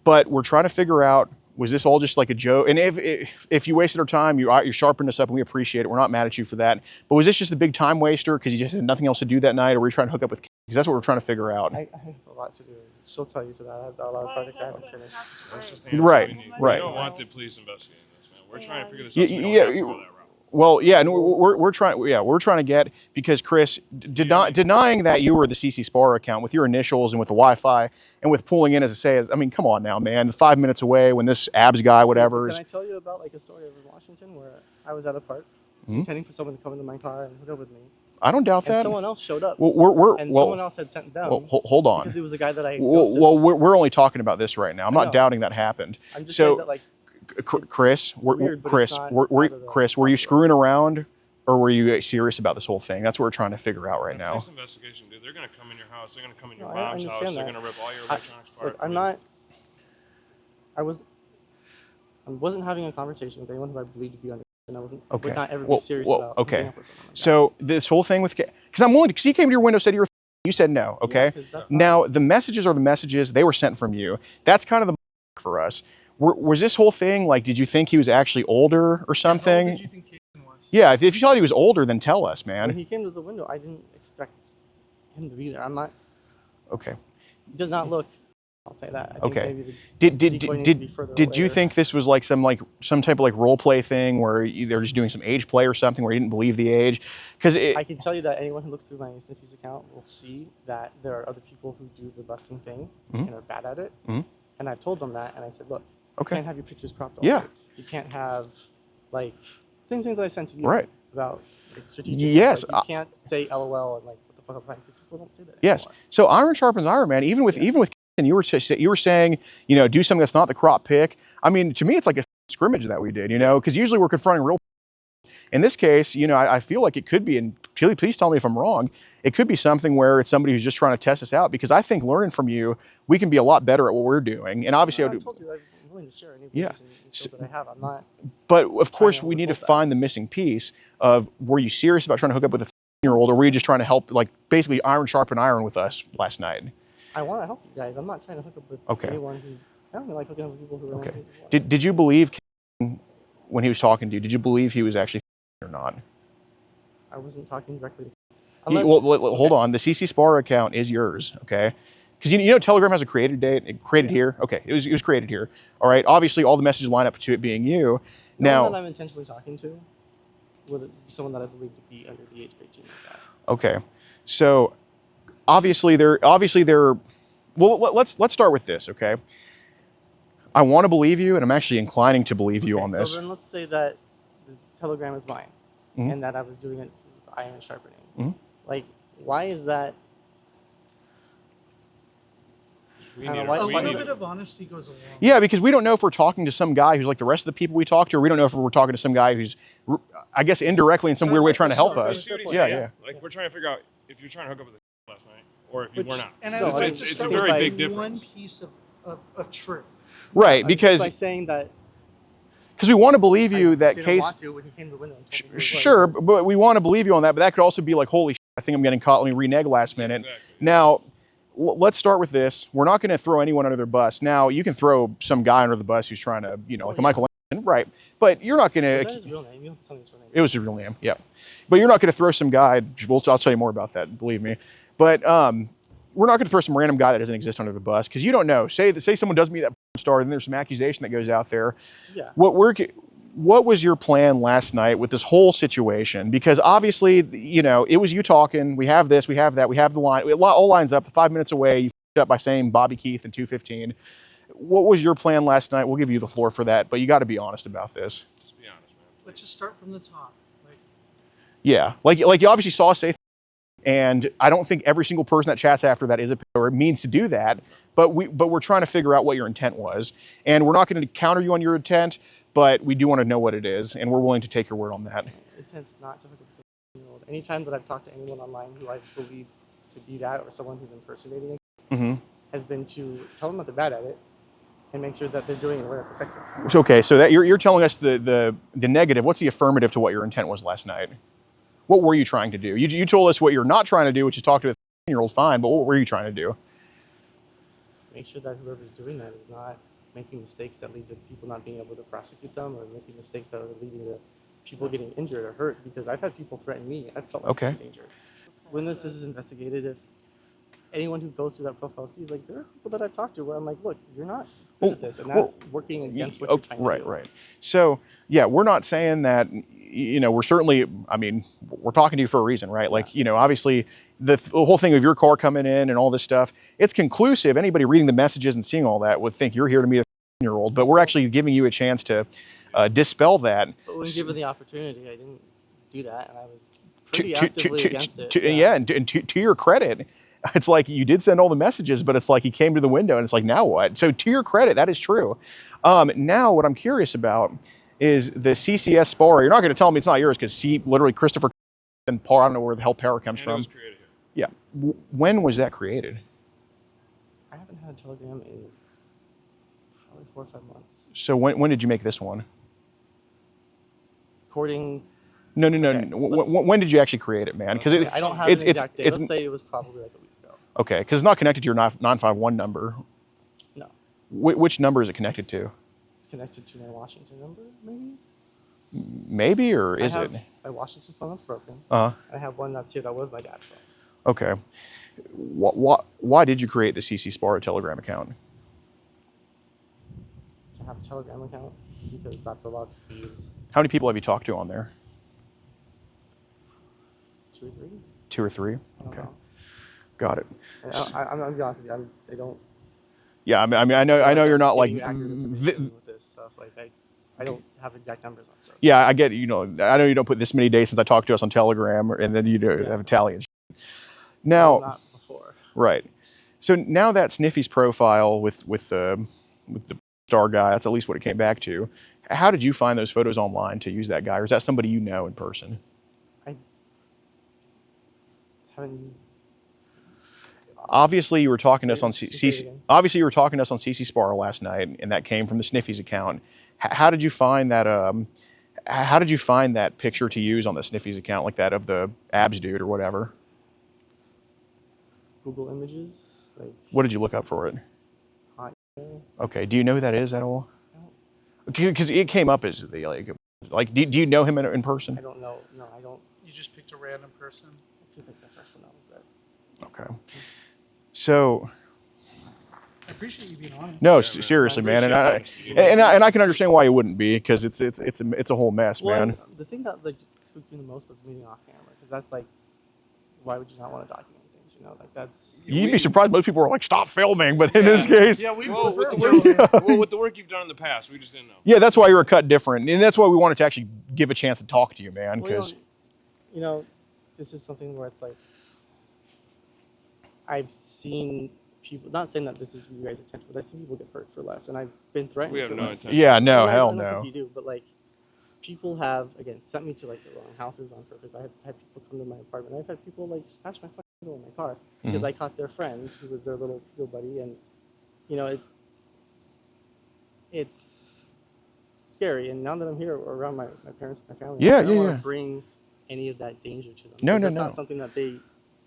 But we're trying to figure out, was this all just like a joke? And if you wasted our time, you sharpened us up and we appreciate it. We're not mad at you for that. But was this just a big time waster because you just had nothing else to do that night, or were you trying to hook up with? Because that's what we're trying to figure out. I have a lot to do. She'll tell you to that. I have a lot of projects I haven't finished. That's just the answer Right, we need. right. We don't want the police investigating this, man. We're trying to figure this Yeah, out. So we don't yeah, have to go that route. Well, yeah, no, we're trying to get, because Chris, denying that you were the CC Spar account with your initials and with the Wi-Fi and with pulling in, as I say, I mean, come on now, man. 5 minutes away when this abs guy, whatever. Can I tell you about like a story over in Washington where I was at a park Mhm. intending for someone to come into my car and hook up with me, I don't doubt and that. someone else showed up, Well, and well, someone else had sent them well, hold on. because it was a guy that I Well, ghosted. well, we're only talking about this right now. I'm I not know. doubting that happened. I'm just so- saying that like Chris, weird, but Chris, it's not were out of the Chris, were you possible. screwing around, or were you serious about this whole thing? That's what we're trying to figure out right now. Police investigation, dude. They're gonna come in your house. They're gonna come in your No, I mom's understand house. They're that. gonna rip all your electronics apart. Look, I'm not. I wasn't having a conversation with anyone who I believed to be under, and I wasn't. Okay. Would not ever be serious about meeting up with someone like that. So this whole thing with, because I'm willing to, because he came to your window, said you said no. Okay. Yeah, 'cause that's not- Now the messages are the messages. They were sent from you. That's kind of the for us. Was this whole thing like? Did you think he was actually older or something? How old did you think Kason was? Yeah. If you thought he was older, then tell us, man. When he came to the window, I didn't expect him to be there. I'm not. Okay. He does not look. I'll say that. I think Okay. maybe the decoy needs to be further Did you away. think this was like some type of like role play thing where they're just doing some age play or something where you didn't believe the age? Because I can tell you that anyone who looks through my Sniffies account will see that there are other people who do the busking thing Mhm. and are bad at it. Mhm. And I told them that, and I said, look, Okay. you can't have your pictures cropped all Yeah. day. You can't have like things that I sent to you Right. about like, strategic. Yes, Like, you can't say LOL and like what the fuck I'm saying. People don't say that. yes. Anymore. So iron sharpens iron, man. Even with and you were saying, do something that's not the crop pick. I mean, to me, it's like a scrimmage that we did, because usually we're confronting real. In this case, I feel like it could be, and please tell me if I'm wrong, it could be something where it's somebody who's just trying to test us out, because I think learning from you, we can be a lot better at what we're doing. And obviously, I told you I'm willing to share any information and skills that I have. I'm not. but of course, to we need to hold that. find the missing piece of, were you serious about trying to hook up with a 13-year-old, or were you just trying to help, like basically iron sharpen iron with us last night? I want to help you guys. I'm not trying to hook up with anyone who's. I don't really like hooking up with people who are. Okay. 19 before. Did you believe when he was talking to you? Did you believe he was actually or not? I wasn't talking directly to. Hold on. The CC Spar account is yours, okay? Because Telegram has a created date. It created here. Okay, it was created here. All right. Obviously, all the messages line up to it being you. No one that I'm intentionally talking to would be someone that I believe to be under the age of 18 like that. Okay. So obviously they're. Well, let's start with this, okay? I want to believe you, and I'm actually inclining to believe you on this. So then let's say that the Telegram is mine, Mhm. and that I was doing it with iron sharpening. Mhm. Like, why is that? We I don't need know, why- A why- little bit of honesty goes a long way. Yeah, because we don't know if we're talking to some guy who's like the rest of the people we talk to, or we don't know if we're talking to some guy who's, I guess, indirectly in some weird way trying to help us. Yeah. Like we're trying to figure out if you're trying to hook up with a last night or if you Which- were not. And I No, would like it's to a start very with big one difference. piece of truth. Right, By because saying that we want to believe you I that didn't case. want to when he came to the window. And told me who it was. Sure, but we want to believe you on that. But that could also be like, holy shit, I think I'm getting caught. Let me renege last minute. Exactly. Now, let's start with this. We're not going to throw anyone under their bus. Now, you can throw some guy under the bus who's trying to, like a Michael Landon, right? But you're not going Is that to. his real name? You don't have to tell me his real name. It was his real name, yeah. But you're not going to throw some guy. I'll tell you more about that. Believe me. But we're not going to throw some random guy that doesn't exist under the bus, because you don't know. Say someone does meet that star, then there's some accusation that goes out there. Yeah. What was your plan last night with this whole situation? Because obviously, it was you talking. We have this, we have that, we have the line. It all lines up. 5 minutes away, you f***ed up by saying Bobby Keith and 215. What was your plan last night? We'll give you the floor for that, but you got to be honest about this. Just be honest, man. Let's just start from the top. Like, Yeah, like you obviously saw us say, and I don't think every single person that chats after that is a or means to do that. But we're trying to figure out what your intent was, and we're not going to counter you on your intent, but we do want to know what it is, and we're willing to take your word on that. It tends not to hook up with a 15-year-old. Anytime that I've talked to anyone online who I believe to be that, or someone who's impersonating it, Mm-hmm. has been to tell them that they're bad at it and make sure that they're doing it where it's effective. Okay, so that you're telling us the negative. What's the affirmative to what your intent was last night? What were you trying to do? You told us what you're not trying to do, which is talk to a 13-year-old, fine, but what were you trying to do? Make sure that whoever's doing that is not making mistakes that lead to people not being able to prosecute them, or making mistakes that are leading to people getting injured or hurt, because I've had people threaten me. I felt like Okay. in danger. When this is investigated, if anyone who goes through that profile sees, like, there are people that I've talked to where I'm like, look, you're not good at this, and that's working against what you're trying to do. Right. So, yeah, we're not saying that, we're certainly, we're talking to you for a reason, right? Like, obviously the whole thing of your car coming in and all this stuff, it's conclusive. Anybody reading the messages and seeing all that would think you're here to meet a 13-year-old, but we're actually giving you a chance to dispel that. But when given the opportunity, I didn't do that, and I was pretty actively against it. Yeah, and to your credit, it's like you did send all the messages, but it's like he came to the window and it's like, now what? So to your credit, that is true. Now what I'm curious about is the CCS spar. You're not going to tell me it's not yours because literally Christopher and Paul, I don't know where the hell power comes And from. it was created here. Yeah. When was that created? I haven't had a Telegram in probably 4 or 5 months. So when did you make this one? According. No. Okay, When did you actually create it, man? Because I don't have an exact date. Let's say it was probably like a week ago. Okay, because it's not connected to your 951 number. No. Which number is it connected to? It's connected to my Washington number, maybe? Maybe, or is it? My Washington phone that's broken. I have one that's here that was my dad's phone. Okay. Why did you create the CC Spar Telegram account? To have a Telegram account, because that's what a lot of people use. How many people have you talked to on there? 2 or 3? 2 or 3? I don't Okay. know. Got it. I'm not honest with you. I don't. Yeah, I mean, I know you're not like. With this stuff, like I don't have exact numbers on stuff. Yeah, I get it. You know, I know you don't put this many days since I talked to us on Telegram, and then you have Italian. Now, not before. Right. So now that Sniffy's profile with the star guy, that's at least what it came back to. How did you find those photos online to use that guy, or is that somebody you know in person? I haven't used. Obviously, you were talking to us on Obviously, you were talking to us on CC Spar last night, and that came from the Sniffies account. How did you find that? How did you find that picture to use on the Sniffies account, like that of the abs dude or whatever? Google Images. Like. What did you look up for it? Hot. Okay. Do you know who that is at all? Because it came up as the like. Do you know him in person? I don't know. No, I don't. You just picked a random person. I think the first one that was there. Okay. So. I appreciate you being honest. No, seriously, man, and I can understand why you wouldn't be, because it's a whole mess, man. The thing that like spooked me the most was meeting off camera, because that's like, why would you not want to document things? You know, like that's. You'd be surprised. Most people are like, "Stop filming," but in this case, Yeah, we Well, prefer with the work you've done in the past, we just didn't know. yeah, that's why you were cut different, and that's why we wanted to actually give a chance to talk to you, man. Well, Because you know, this is something where it's like, I've seen people, not saying that this is you guys' intention, but I've seen people get hurt for less, and I've been threatened. We have for no less. intention. yeah, no, And hell I don't no. think you do, but like, people have again sent me to like the wrong houses on purpose. I have had people come to my apartment. I've had people like smash my fucking window in my car because I caught their friend who was their little field buddy, and you know it's scary. And now that I'm here around my parents and my family, I don't want to bring any of that danger to them. No, That's not something that they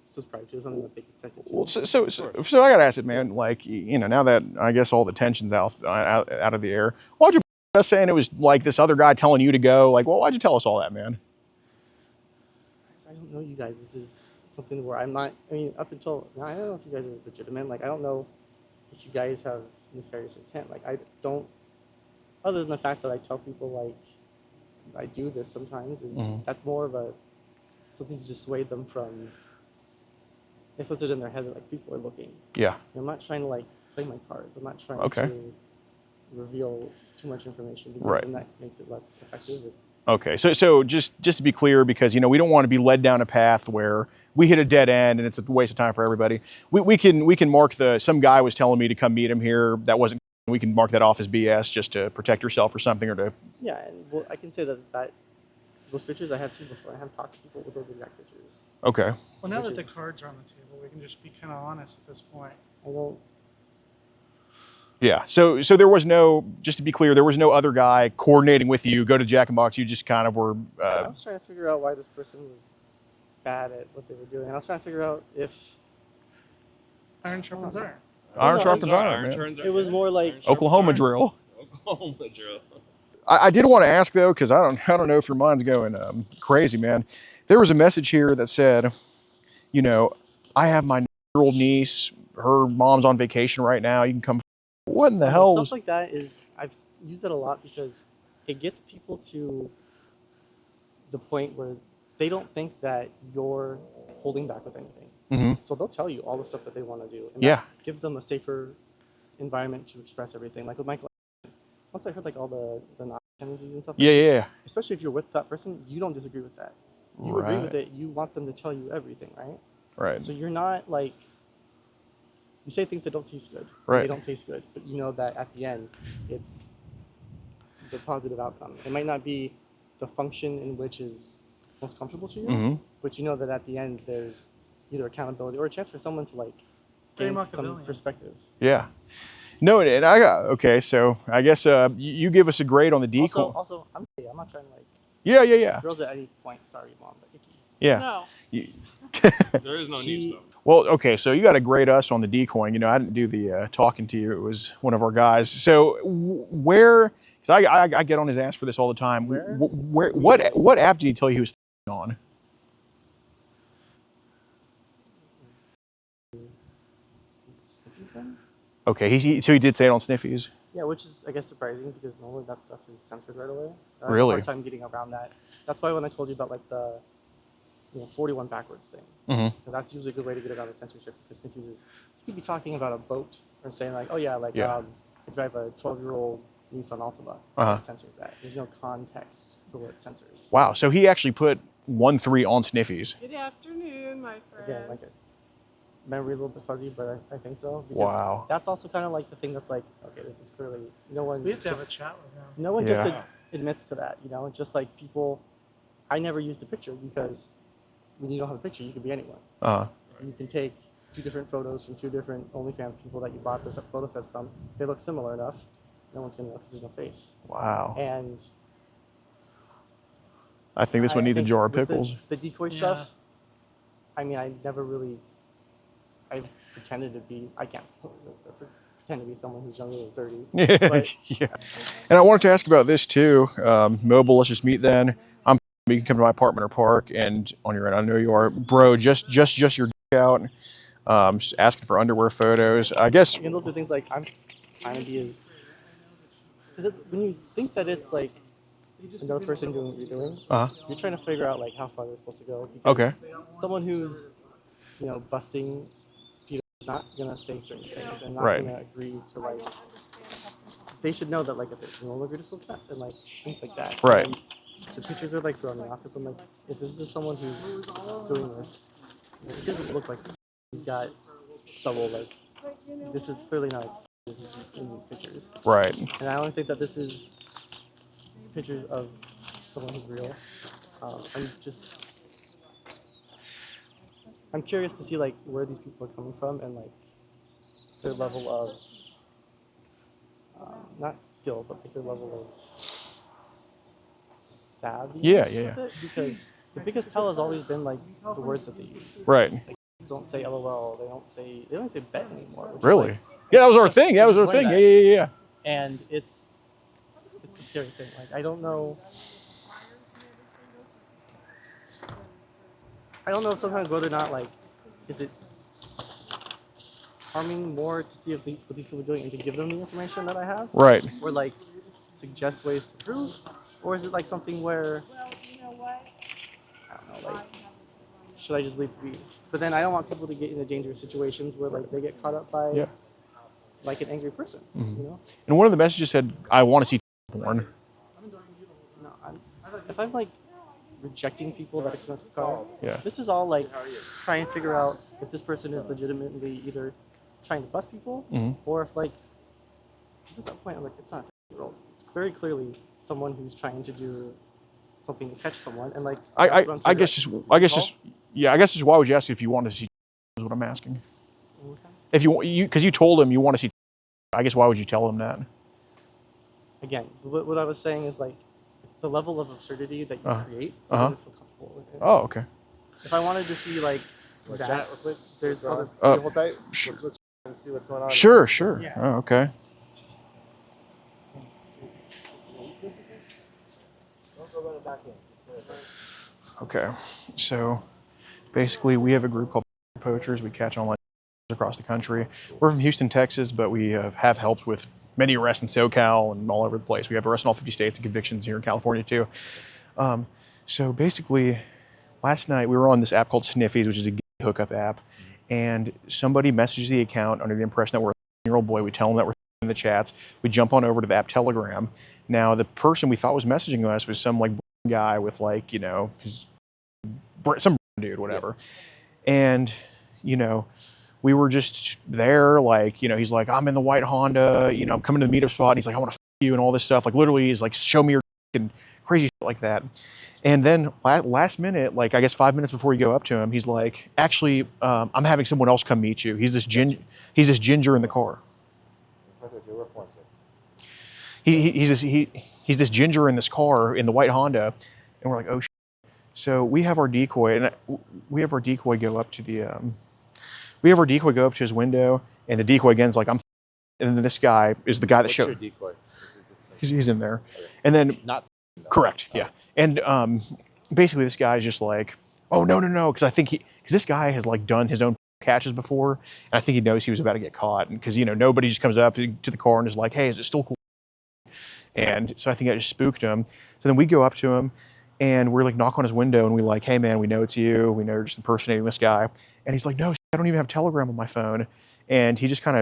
subscribe to. It's something that they consented to. Well, so I gotta ask it, man. Like, you know, now that I guess all the tension's out of the air, why'd you us saying it was like this other guy telling you to go? Like, well, why'd you tell us all that, man? I don't know you guys. This is something where I'm not. I mean, up until now, I don't know if you guys are legitimate. Like, I don't know if you guys have nefarious intent. Like, I don't. Other than the fact that I tell people like I do this sometimes, is that's more of a something to dissuade them from. It puts it in their head that like people are looking. Yeah. I'm not trying to like play my cards. I'm not trying to reveal too much information, because then that makes it less effective. Okay, so just to be clear, because you know we don't want to be led down a path where we hit a dead end and it's a waste of time for everybody. We can mark some guy was telling me to come meet him here. That wasn't. We can mark that off as BS just to protect yourself or something, or to. Yeah, and I can say that those pictures I have seen before. I have talked to people with those exact pictures. Okay. Well, now that the cards are on the table, we can just be kind of honest at this point. I don't. Yeah. So there was no. Just to be clear, there was no other guy coordinating with you. Go to Jack and Box. You just kind of were. I was trying to figure out why this person was bad at what they were doing. I was trying to figure out if Iron sharpens iron. Iron sharpens iron. It was more like Oklahoma drill. Oklahoma drill. I did want to ask though, because I don't know if your mind's going crazy, man. There was a message here that said, you know, I have my 9-year-old niece. Her mom's on vacation right now. You can come. What in the hell? Stuff like that is I've used it a lot because it gets people to the point where they don't think that you're holding back with anything. So they'll tell you all the stuff that they want to do. And that gives them a safer environment to express everything. Like with Michael, once I heard like all the Nazi tendencies and stuff. Yeah. Especially if you're with that person, you don't disagree with that. you agree with Right. it, you want them to tell you everything, right? Right. So you're not like, you say things that don't taste good. Right. They don't taste good, but you know that at the end, it's the positive outcome. It might not be the function in which is most comfortable to you, Mm-hmm. but you know that at the end there's either accountability or a chance for someone to like Very gain some Machiavellian. perspective. Yeah. No, and I got okay. So I guess you give us a grade on the decoy. Also, I'm not trying to like Yeah. girls at any point. Sorry, mom, but icky. Yeah. No. You- There is no new stuff. Well, okay, so you got to grade us on the decoying. You know, I didn't do the talking to you. It was one of our guys. So where? Because I get on his ass for this all the time. Where? What app did he tell you he was on? Sniffy thing? Okay, so he did say it on Sniffies. Yeah, which is I guess surprising because normally that stuff is censored right away. I have Really? a hard time getting around that. That's why when I told you about like the 41 backwards thing, Mm-hmm. that's usually a good way to get around the censorship because Sniff uses, you could be talking about a boat or saying like, oh yeah, like Yeah. I drive a 12-year-old Nissan Altima. Uh-huh. It censors that. There's no context for what it censors. Wow. So he actually put 1-3 on Sniffies. Good afternoon, my friend. Again, like memory's a little bit fuzzy, but I think so. Because Wow. That's also kind of like the thing that's like, okay, this is clearly no one. We have to have a just- chat with him. No one Yeah. just admits to that, just like people. I never used a picture because when you don't have a picture, you can be anyone. You can take 2 different photos from 2 different OnlyFans people that you bought this photo set from. They look similar enough. No one's gonna know because there's no face. Wow. And I think this one needs a think jar of with pickles. The decoy Yeah. stuff. I mean, I never really. I pretended to be. I can't pretend to be someone who's younger than 30. But Yeah. And I wanted to ask about this too. Mobile, let's just meet then. You can come to my apartment or park, and on your end, I know you are, bro. Just your out. Just asking for underwear photos. I guess. And those are things like I'm trying to be as. Because when you think that it's like another person doing what you're doing, you're trying to figure out like how far they're supposed to go. Because Okay. Someone who's, busting, is not gonna say certain things and not Right. gonna agree to like. They should know that like if they won't agree to still cut and like things like that. Right. And the pictures are like throwing me off because I'm like, if this is someone who's doing this, it doesn't look like he's got stubble. Like this is clearly not in these pictures. Right. And I don't think that this is pictures of someone who's real. I'm curious to see like where these people are coming from and like their level of not skill, but like their level of savvy. Yeah. Because the biggest tell has always been like the words that they use. Right. Like, they don't say LOL. They don't say bet anymore. which is, Really? like, Yeah, that was our just- thing. That was our just learn thing. that. Yeah. And it's a scary thing. Like I don't know if sometimes whether or not like is it harming more to see if what these people are doing and to give them the information that I have, Right. or like suggest ways to prove, or is it like something where Well, you know what? I don't know, like should I just leave it be? But then I don't want people to get into dangerous situations where like they get caught up by Yeah. like an angry person, And one of the messages said, "I want to see porn." No, if I'm like rejecting people that are coming to the car, Yeah. this is all like try and figure out if this person is legitimately either trying to bust people or if like, because at that point I'm like, it's not a 50-year-old. It's very clearly someone who's trying to do something to catch someone, and like I guess just why would you ask if you want to see? Is what I'm asking. If because you told him you want to see, I guess why would you tell him that? Again, what I was saying is like it's the level of absurdity that you create. You don't feel comfortable with it. Oh, okay. If I wanted to see like that, Chat real quick. there's other. Hold tight. Sure. Let's switch and see what's going on. Sure. Yeah. Oh, okay. Don't go running back in. Okay. So basically, we have a group called Poachers. We catch online across the country. We're from Houston, Texas, but we have helped with many arrests in SoCal and all over the place. We have arrests in all 50 states and convictions here in California too. So basically, last night we were on this app called Sniffies, which is a gay hookup app, and somebody messages the account under the impression that we're a 13-year-old boy. We tell them that we're in the chats. We jump on over to the app Telegram. Now, the person we thought was messaging us was some like guy with like, his some dude, whatever. And, you know, we were just there, like, you know, he's like, I'm in the white Honda, you know, I'm coming to the meetup spot. And he's like, I want to f you and all this stuff. Like, literally, he's like, show me your and crazy shit like that. And then last minute, like, I guess 5 minutes before you go up to him, he's like, actually, I'm having someone else come meet you. He's this ginger in the car. He's this ginger in this car in the white Honda. And we're like, oh, shit. So we have our decoy, and we have our decoy go up to his window, and the decoy again's like, I'm, and then this guy is the guy that showed. What's your decoy? Is it just like, He's in there, and then not correct, yeah, and basically this guy's just like, oh no, because because this guy has like done his own catches before, and I think he knows he was about to get caught, and because you know nobody just comes up to the car and is like, hey, is it still cool? And so I think that just spooked him. So then we go up to him. And we're like knock on his window and we like, hey man, we know it's you. We know you're just impersonating this guy. And he's like, no, I don't even have Telegram on my phone. And he just kind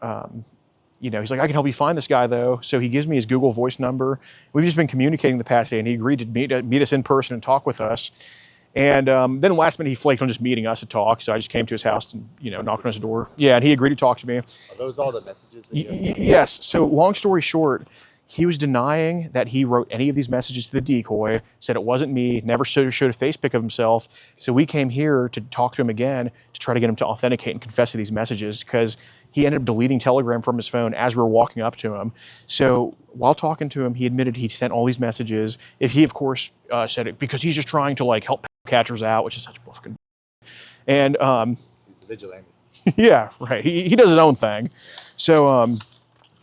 of, you know, he's like, I can help you find this guy though. So he gives me his Google Voice number. We've just been communicating the past day, and he agreed to meet us in person and talk with us. And then last minute he flaked on just meeting us to talk. So I just came to his house and, you know, knocked on his door. Yeah, and he agreed to talk to me. Are those all the messages that you Yes. So long story short, he was denying that he wrote any of these messages to the decoy, said it wasn't me, never showed a face pic of himself. So we came here to talk to him again to try to get him to authenticate and confess to these messages, because he ended up deleting Telegram from his phone as we were walking up to him. So while talking to him, he admitted he sent all these messages. If he, of course, said it because he's just trying to like help catchers out, which is such fucking. And he's a vigilante. yeah, right. He does his own thing. So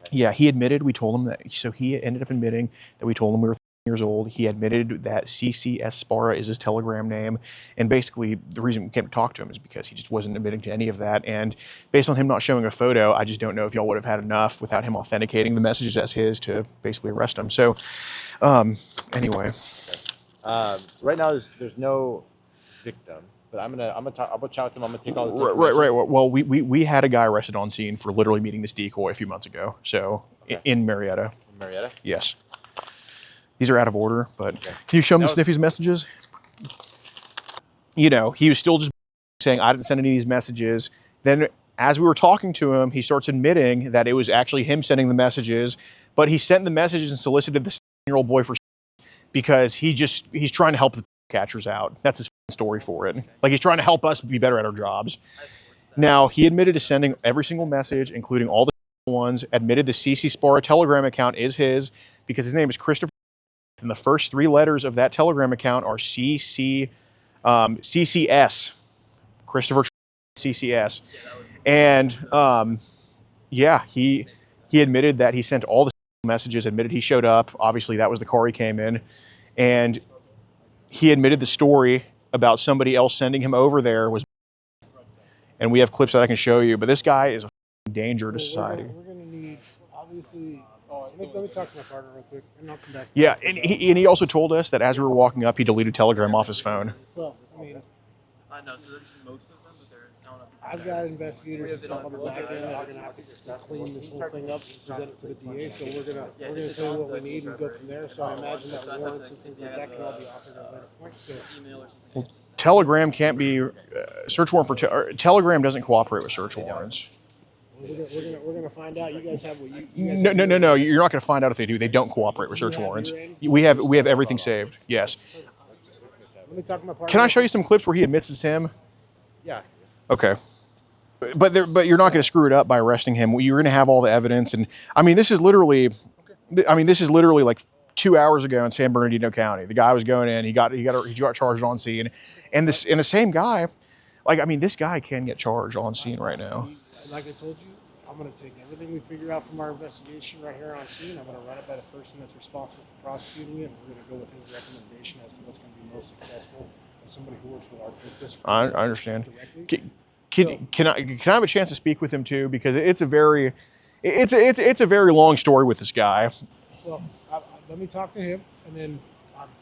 yeah, he admitted, we told him that, so he ended up admitting that we told him we were 13 years old. He admitted that CCS Spara is his Telegram name. And basically, the reason we came to talk to him is because he just wasn't admitting to any of that. And based on him not showing a photo, I just don't know if y'all would have had enough without him authenticating the messages as his to basically arrest him. So, anyway. So right now, there's no victim. But I'm gonna chat with them. I'm gonna take all this. Right. Well, we had a guy arrested on scene for literally meeting this decoy a few months ago. So in Murrieta. In Murrieta? Yes. These are out of order, but can you show me Sniffy's messages? You know, he was still just saying I didn't send any of these messages. Then as we were talking to him, he starts admitting that it was actually him sending the messages, but he sent the messages and solicited the 7-year-old boy for because he's trying to help the catchers out. That's his story for it. Like he's trying to help us be better at our jobs. Now, he admitted to sending every single message, including all the ones, admitted the CC Spara Telegram account is his because his name is Christopher, and the first 3 letters of that Telegram account are CCS. Christopher CCS. And yeah, he admitted that he sent all the messages, admitted he showed up. Obviously, that was the car he came in. And he admitted the story about somebody else sending him over there was, and we have clips that I can show you, but this guy is a danger to society. We're gonna need, obviously, let me talk to my partner real quick, and I'll come back. Yeah, and he also told us that as we were walking up, he deleted Telegram off his phone. So, I mean, No, so there's most of them, but there's not enough. I've got investigators and stuff on the back end that are gonna have to clean this whole thing up and present it to the DA. So we're gonna tell you what we need and go from there. So I imagine that warrants and things like that can all be offered at a later point. So Well, Telegram can't be search warrant for Telegram doesn't cooperate with search warrants. we're gonna find out. You guys have what you No. You're not going to find out if they do. They don't cooperate with search warrants. We have everything saved. Yes. Let me talk to my partner. Can I show you some clips where he admits it's him? Yeah. Okay. But you're not going to screw it up by arresting him. You're going to have all the evidence, and I mean this is literally like 2 hours ago in San Bernardino County. The guy was going in. He got charged on scene, and the same guy, like I mean this guy can get charged on scene right now. Like I told you, I'm going to take everything we figure out from our investigation right here on scene. I'm going to run it by the person that's responsible for prosecuting it. We're going to go with his recommendation as to what's going to be most successful. As somebody who works with our district. I understand. Can I have a chance to speak with him too? Because it's a very long story with this guy. Well, let me talk to him, and then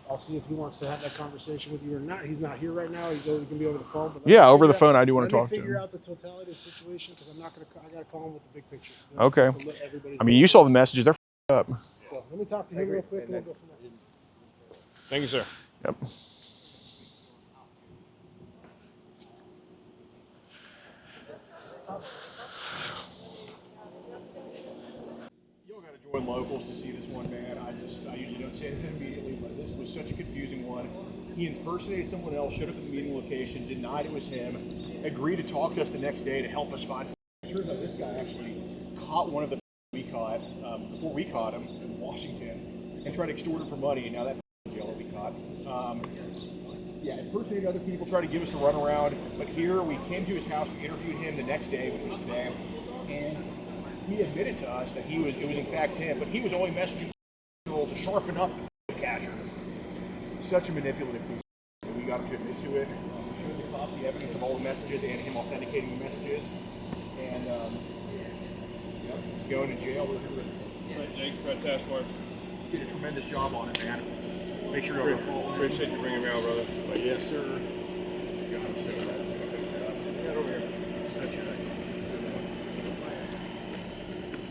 I'll see if he wants to have that conversation with you or not. He's not here right now. He's always going to be over the phone. But yeah, over the phone, I do want to talk to him. Figure out the totality of the situation because I'm not going to. I got to call him with the big picture. Okay. I mean, you saw the messages. They're up. So let me talk to him real quick, and we'll go from there. Thank you, sir. Yep. locals to see this one, man. I usually don't say anything immediately, but this was such a confusing one. He impersonated someone else, showed up at the meeting location, denied it was him, agreed to talk to us the next day to help us find. It turns out this guy actually caught one of the we caught before we caught him in Washington and tried to extort him for money. And now that jail that we caught. Yeah, impersonated other people, tried to give us a runaround. But here we came to his house, we interviewed him the next day, which was today, and he admitted to us that it was in fact him, but he was only messaging to sharpen up the catchers. Such a manipulative piece. We got him to admit to it. We showed the cops the evidence of all the messages and him authenticating the messages. And he's going to jail. We're here with Jake, task force. did a tremendous job on it, man. Make sure to Appreciate you bringing me out, brother. But yes, sir. Got him, sir. Get over here.